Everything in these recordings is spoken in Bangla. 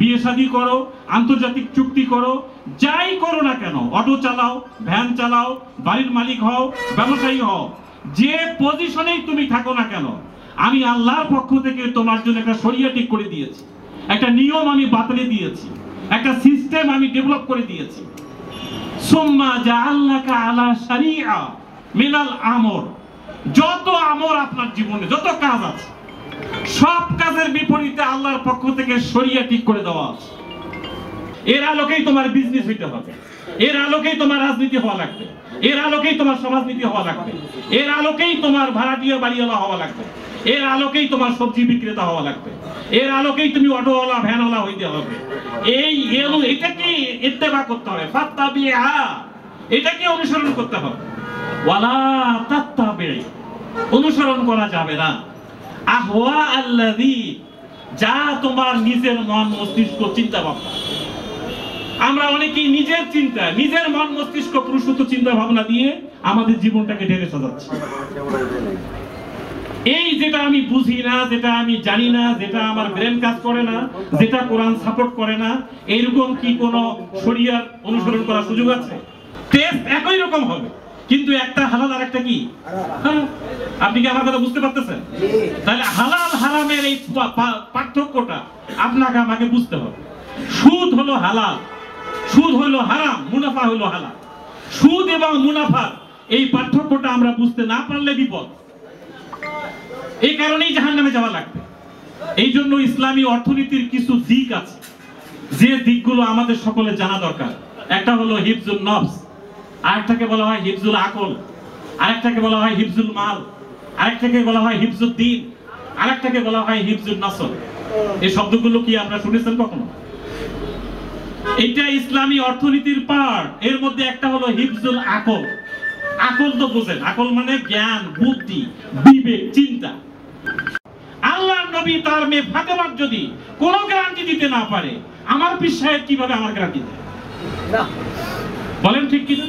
বিয়ে শাদী করো, আন্তর্জাতিক চুক্তি করো, যাই করো না কেন, অটো চালাও, ভ্যান চালাও, বাড়ির মালিক হও, ব্যবসায়ী হও, যে পজিশনেই তুমি থাকো না কেন, আমি আল্লাহর পক্ষ থেকে তোমার জন্য একটা শরিয়া ঠিক করে দিয়েছি, একটা নিয়ম আমি বাতলে দিয়েছি, একটা সিস্টেম আমি ডেভেলপ করে দিয়েছি। সুম্মা জাআলনাকা আলা শারিআ মিনাল আমর, যত আমর আপনার জীবনে যত কাজ আছে সব কাজের বিপরীতে আল্লাহর পক্ষ থেকে শরিয়া ঠিক করে দেওয়া আছে। এর আলোকেই তোমার বিজনেস হইতে হবে, এর আলোকেই তোমার রাজনীতি হওয়া লাগবে, এর আলোকেই তোমার সমাজনীতি হওয়া লাগবে, এর আলোকেই তোমার ভাড়াটিয়া বাড়িওয়ালা হওয়া লাগবে, এর আলোকেই তোমার সবজি বিক্রেতা হওয়া লাগবে, এর আলোকেই তুমি অটোওয়ালা ভ্যানওয়ালা হইতে হবে। এটাকে ইত্তেবা করতে হবে, ফাত্তাবিআ, এটাকে অনুসরণ করতে হবে। ওয়ালা তাত্তাবি, অনুসরণ করা যাবে না আহওয়া আল্লাযী, যা তোমার নিজের মন মস্তিষ্ক চিন্তা ভাবনা। আমরা অনেকেই নিজের চিন্তা, নিজের মন মস্তিষ্ক পুরুষত্ব চিন্তা ভাবনা দিয়ে আমাদের জীবনটাকে ঢেলে সাজাচ্ছি। এই যেটা আমি বুঝি না, যেটা আমি জানি না, যেটা আমার ব্রেন কাজ করে না, যেটা কোরআন সাপোর্ট করে না, এইরকম কি কোনো শরিয়ার অনুসরণ করার সুযোগ আছে? টেস্ট একই রকম হবে, কিন্তু একটা হালাল আর একটা কি হারাম। আপনি কি আমার কথা বুঝতে পারতেছেন? তাহলে হালাল হারামের এই পার্থক্যটা আপনাকে আমাকে বুঝতে হবে। সুদ হলো হালাল, সুদ হলো হারাম, মুনাফা হলো হালাল। সুদ এবং মুনাফা এই পার্থক্যটা আমরা বুঝতে না পারলে বিপদ। এই কারণেই জাহান্নামে যাওয়া লাগবে। এই জন্য ইসলামী অর্থনীতির কিছু দিক আছে, যে দিকগুলো আমাদের সকলের জানা দরকার। একটা হলো হিফজুল নফস, আরেকটাকে বলা হয় হিফজুল আকল, আরেকটাকে বলা হয় হিফজুল মাল, আরেকটাকে বলা হয় হিফজুল দ্বীন, আরেকটাকে বলা হয় হিফজুল নসল। এই শব্দগুলো কি আপনারা শুনেছেন কখনো? এটা ইসলামী অর্থনীতির পার্ট। এর মধ্যে একটা হলো হিফজুল আকল। আকল তো বুঝেন, আকল মানে জ্ঞান, বুদ্ধি, বিবেক, চিন্তা। আল্লাহর নবী তার মেয়ে ফাতেমার যদি কোনো গ্যারান্টি দিতে না পারে, আমার পীর সাহেব কিভাবে আমার গ্যারান্টি দেয়? বলেন ঠিক কিনা?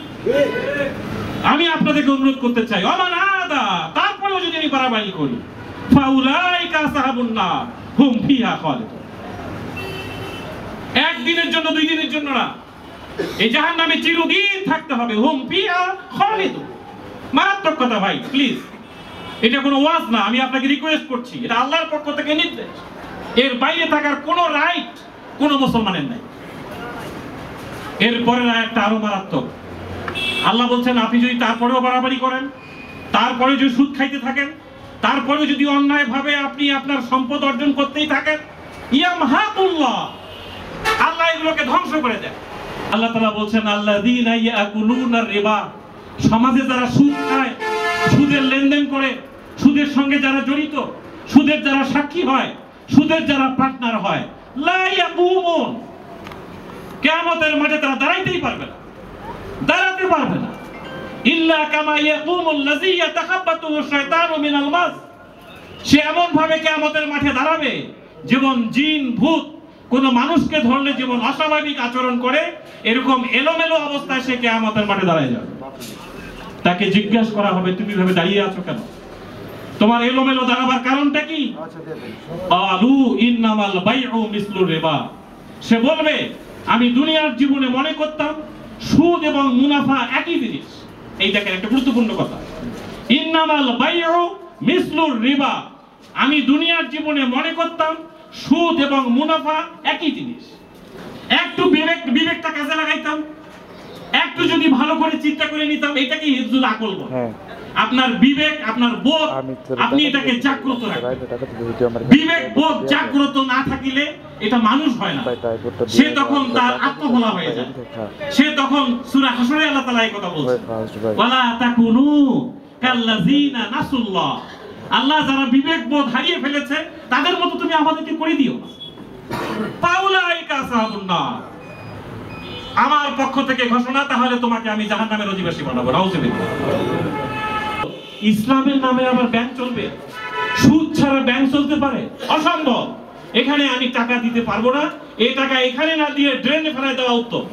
আমি আপনাদেরকে অনুরোধ করতে চাই, ওমান আদা, তারপরেও যদি আমি বাড়াবাড়ি করি, ফাউলাইকা আসহাবুন নার হুম ফিহা খালিদুন। একদিনের জন্য, দুই দিনের জন্য না, এই জাহান্নামে চিরদিন থাকতে হবে। হুম ফিহা খালিদুন, মারাত্মক কথা ভাই, প্লিজ। এটা কোনো ওয়াজ না, আমি আপনাকে রিকোয়েস্ট করছি, এটা আল্লাহর পক্ষ থেকে নির্দেশ। এর বাইরে থাকার কোনো রাইট কোনো মুসলমানের নাই। এরপরে একটা আরো মারাত্মক, আল্লাহ বলছেন আপনি যদি তারপরেও বাড়াবাড়ি করেন, তারপরে যদি সুদ খাইতে থাকেন, তারপরে যদি অন্যায় ভাবে আপনি আপনার সম্পদ অর্জন করতেই থাকেন, ইয়ামহাকুল্লাহ, আল্লাহ এগুলোকে ধ্বংস করে দেয়। আল্লাহ তাআলা বলছেন আল্লাযীনা ইয়াকুলুনা রিবা, সমাজে যারা সুদ খায়, সুদের লেনদেন করে, সুদের সঙ্গে যারা জড়িত, সুদের যারা সাক্ষী হয়, সুদের যারা পার্টনার হয়, লা ইয়াকুমুন, কিয়ামতের মাঠে তারা দাঁড়াইতেই পারবে না, দাঁড়াতে পারবে না। ইল্লা কামা ইয়াকুমুল লাযী ইয়াতাখাব্বাতুহু শাইতানু মিনাল মাস, সে এমন ভাবে কিয়ামতের মাঠে দাঁড়াবে যেমন জিন ভূত কোন মানুষকে ধরলে যেমন অস্বাভাবিক আচরণ করে, এরকম এলোমেলো অবস্থায় সে কিয়ামতের মাঠে দাঁড়ায় যাবে। তাকে জিজ্ঞাসা করা হবে, তুমি ভাবে দাঁড়িয়ে আছো কেন? তোমার এলোমেলো দাঁড়াবার কারণটা কি? আলু ইন্নামাল বাইউ মিসলুর রিবা, সে বলবে আমি দুনিয়ার জীবনে মনে করতাম সুদ এবং মুনাফা একই জিনিস। এই দেখেন একটা গুরুত্বপূর্ণ কথা, ইন্নামাল বাইউ মিসলুর রিবা, আমি দুনিয়ার জীবনে মনে করতাম সুদ এবং মুনাফা একই জিনিস। একটু বিবেকটা কাজে লাগাইতাম, একটু যদি ভালো করে চিন্তা করে নিতাম, এটাকে হিফজুল আকল বলে। আপনার বিবেক, আপনার বোধ, আপনি এটাকে জাগ্রত রাখবেন। বিবেক বোধ জাগ্রত না থাকিলে এটা মানুষ হয় না, সে তখন তার আত্মভোলা হয়ে যায়। সে তখন সূরা হাশরে আল্লাহ তাআলা এই কথা বলছেন, ওয়ালা তাকুনু কাল্লাযিনা নাসুল্লাহ, আল্লাহ যারা বিবেক বোধ হারিয়ে ফেলেছে তাদের মতো তুমি আমাদেরকে করে দিও না। ফাউলাইকা আসহাবুন নার, আমার পক্ষ থেকে ঘোষণা, তাহলে তোমাকে আমি জাহান্নামের অধিবাসী বানাবো। নাউযুবিল্লাহ। ইসলামের নামে আবার ব্যাংক চলবে? সুদ ছাড়া ব্যাংক চলতে পারে? অসম্ভব। এখানে আমি টাকা দিতে পারবো না, এই টাকা এখানে না দিয়ে ড্রেনে ফেলাই দেওয়া উত্তম।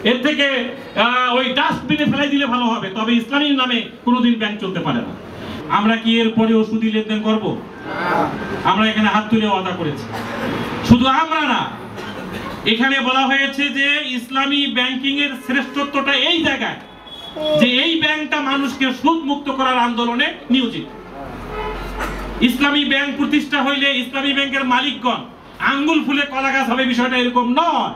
এর থেকে ওই ডাস্টবিনে ফেলাই দিলে ভালো হবে। তবে ইসলামের নামে কোনোদিন ব্যাংক চলতে পারে না। আমরা কি এর পরেও সুদি লেনদেন করবো? আমরা এখানে হাত তুলে ওয়াদা করেছি। শুধু আমরা না, এখানে বলা হয়েছে যে ইসলামী ব্যাংকিং এর শ্রেষ্ঠত্বটা এই জায়গায় যে এই ব্যাংকটা মানুষকে সুদ মুক্ত করার আন্দোলনে নিয়োজিত। ইসলামী ব্যাংক প্রতিষ্ঠা হইলে ইসলামী ব্যাংকের মালিকগণ আঙ্গুল ফুলে কলা গাছ হবে, বিষয়টা এরকম নয়।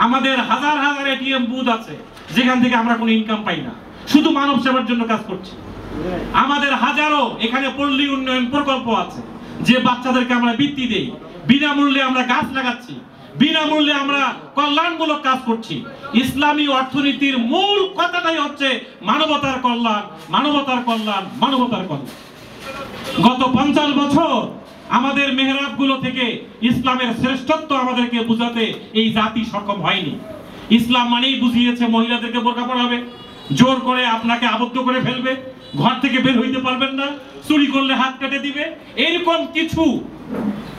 আমাদের হাজার হাজার এটিএম বুথ আছে যেখান থেকে আমরা কোনো ইনকাম পাই না, শুধু মানব সেবার জন্য কাজ করছি। আমাদের হাজারো এখানে পল্লী উন্নয়ন প্রকল্প আছে যে বাচ্চাদেরকে আমরা বৃত্তি দেই, বিনামূল্যে আমরা গাছ লাগাচ্ছি, বিনামূল্যে আমরা কল্যাণমূলক কাজ করছি। ইসলামী অর্থনীতির মূল কথাটাই হচ্ছে মানবতার কল্যাণ, মানবতার কল্যাণ, মানবতার কল্যাণ। গত 50 বছর আমাদের মেহরাবগুলো থেকে ইসলামের শ্রেষ্ঠত্ব আমাদেরকে বুঝাতে এই জাতি সক্ষম হয়নি। ইসলাম মানেই বুঝিয়েছে মহিলাদেরকে বোরকা পরাবে, জোর করে আপনাকে আবদ্ধ করে ফেলবে, ঘর থেকে বের হইতে পারবেন না, চুরি করলে হাত কেটে দিবে, এরকম কিছু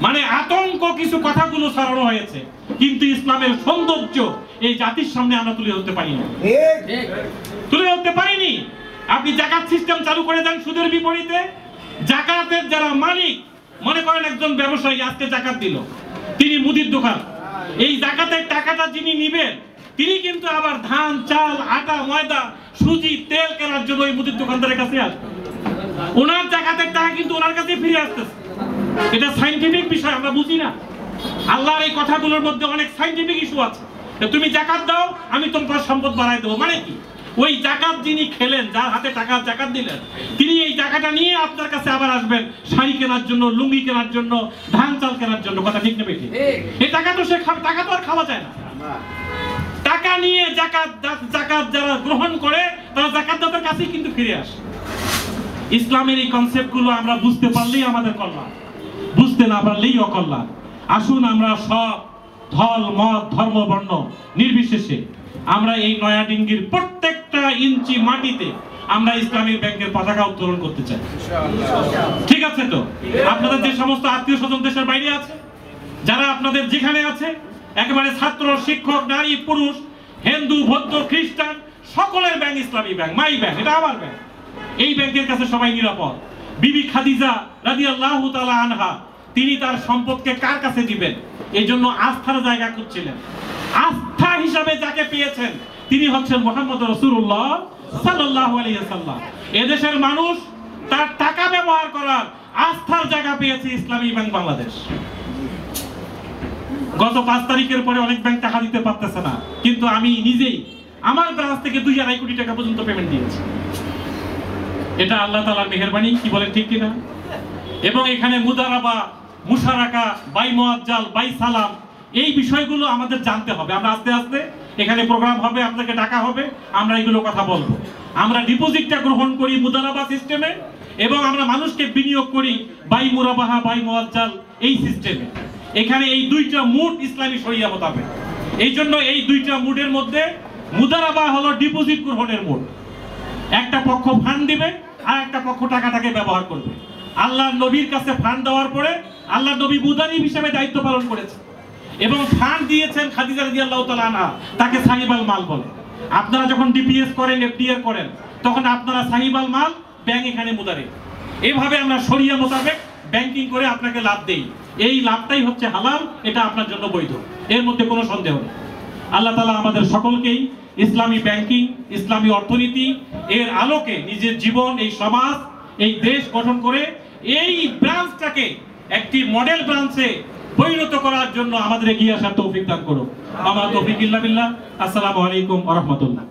মানে আতঙ্ক কিছু কথাগুলো ছড়ানো হয়েছে। কিন্তু ইসলামের সৌন্দর্য এই জাতির সামনে আমরা তুলে ধরতে পারিনি, তুলে ধরতে পারিনি। আপনি জাকাত সিস্টেম চালু করে দেন সুদের বিপরীতে। জাকাতের যারা মালিক, মনে করেন একজন ব্যবসায়ী আজকে জাকাত দিল, তিনি মুদির দোকান, এই জাকাতের টাকাটা যিনি নিবেন তিনি কিন্তু আবার ধান, চাল, আটা, ময়দা, সুজি, তেল কেনার জন্য ওই মুদির দোকানদারের কাছে আসবে। ওনার জাকাতের টাকা কিন্তু ওনার কাছে ফিরে আসতেছে। এটা সায়েন্টিফিক বিষয়, আমরা বুঝি না। আল্লাহর এই কথাগুলোর মধ্যে অনেক সায়েন্টিফিক ইস্যু আছে। তুমি জাকাত দাও, আমি তোমার সম্পদ বাড়াই দেবো, মানে কি? ওই জাকাত যিনি খেলেন, যার হাতে টাকা জাকাত দিলেন, তিনি এই টাকাটা নিয়ে আপনার কাছে আবার আসবেন শাড়ি কেনার জন্য, লুঙ্গি কেনার জন্য, ধান চাল কেনার জন্য। কথা ঠিক না বেশি? এই টাকা তো সে টাকা তো আর খাওয়া যায় না। টাকা নিয়ে জাকাত যারা গ্রহণ করে তারা জাকাতদাতার কাছেই কিন্তু ফিরে আসে। ইসলামের এই কনসেপ্টগুলো আমরা বুঝতে পারলেই আমাদের কল্যাণ, বুঝতে না পারলেই অকল্যাণ। আসুন আমরা সব দল, মত, ধর্ম, বর্ণ নির্বিশেষে আমরা এই নয়াডিঙ্গির প্রত্যেকটা ইঞ্চি মাটিতে আমরা ইসলামী ব্যাংকের পতাকা উত্তোলন করতে চাই। ঠিক আছে তো? আপনাদের যে সমস্ত আত্মীয় স্বজন দেশের বাইরে আছে, যারা আপনাদের যেখানে আছে, একেবারে ছাত্র, শিক্ষক, নারী, পুরুষ, হিন্দু, বৌদ্ধ, খ্রিস্টান, সকলের ব্যাংক ইসলামী ব্যাংক, মাই ব্যাংক, এটা আমার ব্যাংক। এই ব্যাংকের কাছে সবাই নিরাপদ। বিবি খাদিজা রাদিয়াল্লাহু তাআলা আনহা তিনি তার সম্পদকে কার কাছে দিবেন, এই জন্য আস্থার জায়গা খুঁজছিলেন। আস্থা হিসাবে যাকে পেয়েছেন তিনি হচ্ছেন মুহাম্মদ রাসূলুল্লাহ সাল্লাল্লাহু আলাইহি ওয়াসাল্লাম। এদেশের মানুষ তার টাকা ব্যবহার করার আস্থার জায়গা পেয়েছে ইসলামী ব্যাংক বাংলাদেশ। গত 5 তারিখের পরে অনেক ব্যাংক টাকা দিতে পারতেছে না, কিন্তু আমি নিজেই আমার ব্রাঞ্চ থেকে 2.5 কোটি টাকা পর্যন্ত পেমেন্ট দিয়েছি। এটা আল্লাহ তাআলার মেহেরবানি, কি বলেন ঠিক কিনা? এবং এখানে মুদারাবা, মুশারাকা, বাই মুআজ্জাল, বাই সালাম, এই বিষয়গুলো আমাদের জানতে হবে। আমরা আস্তে আস্তে এখানে প্রোগ্রাম হবে, আপনাকে ডাকা হবে, আমরা এগুলো কথা বলবো। আমরা ডিপোজিটটা গ্রহণ করি মুদারাবা সিস্টেমে এবং আমরা মানুষকে বিনিয়োগ করি বাই মুরাবাহা, বাই মুআজ্জাল এই সিস্টেমে। এখানে এই দুইটা মুড ইসলামী শরিয়া মোতাবেক। এই জন্য এই দুইটা মুডের মধ্যে মুদারাবা হলো ডিপোজিট গ্রহণের মুড। একটা পক্ষ ফান্ড দিবে আর একটা পক্ষ টাকাটাকে ব্যবহার করবে। আল্লাহর নবীর কাছে ফান্ড দেওয়ার পরে আল্লাহর নবী মুদারিব হিসেবে দায়িত্ব পালন করেছেন এবং ফান্ড দিয়েছেন খাদিজা রাদিয়াল্লাহু তাআলা আনহা, তাকে সাহিবাল মাল বলে। আপনারা যখন ডিপিএস করেন, এফডিআর করেন, তখন আপনারা সাহিবাল মাল, ব্যাংক এখানে মুদারিব। এইভাবে আমরা শরিয়া মোতাবেক ব্যাংকিং করে আপনাকে লাভ দেই। এই লাভটাই হচ্ছে হালাল, এটা আপনার জন্য বৈধ, এর মধ্যে কোনো সন্দেহ নেই। আল্লাহ তাআলা আমাদের সকলকেই ইসলামী ব্যাংকিং, ইসলামী অর্থনীতি এর আলোকে নিজের জীবন, এই সমাজ, এই দেশ গঠন করে এই ব্রাঞ্চটাকে একটি মডেল ব্রাঞ্চে পরিণত করার জন্য আমাদের এগিয়ে আসার তৌফিক দান করুন। আমার তৌফিক ইল্লা বিল্লাহ। আসসালামু আলাইকুম ওয়া রাহমাতুল্লাহ।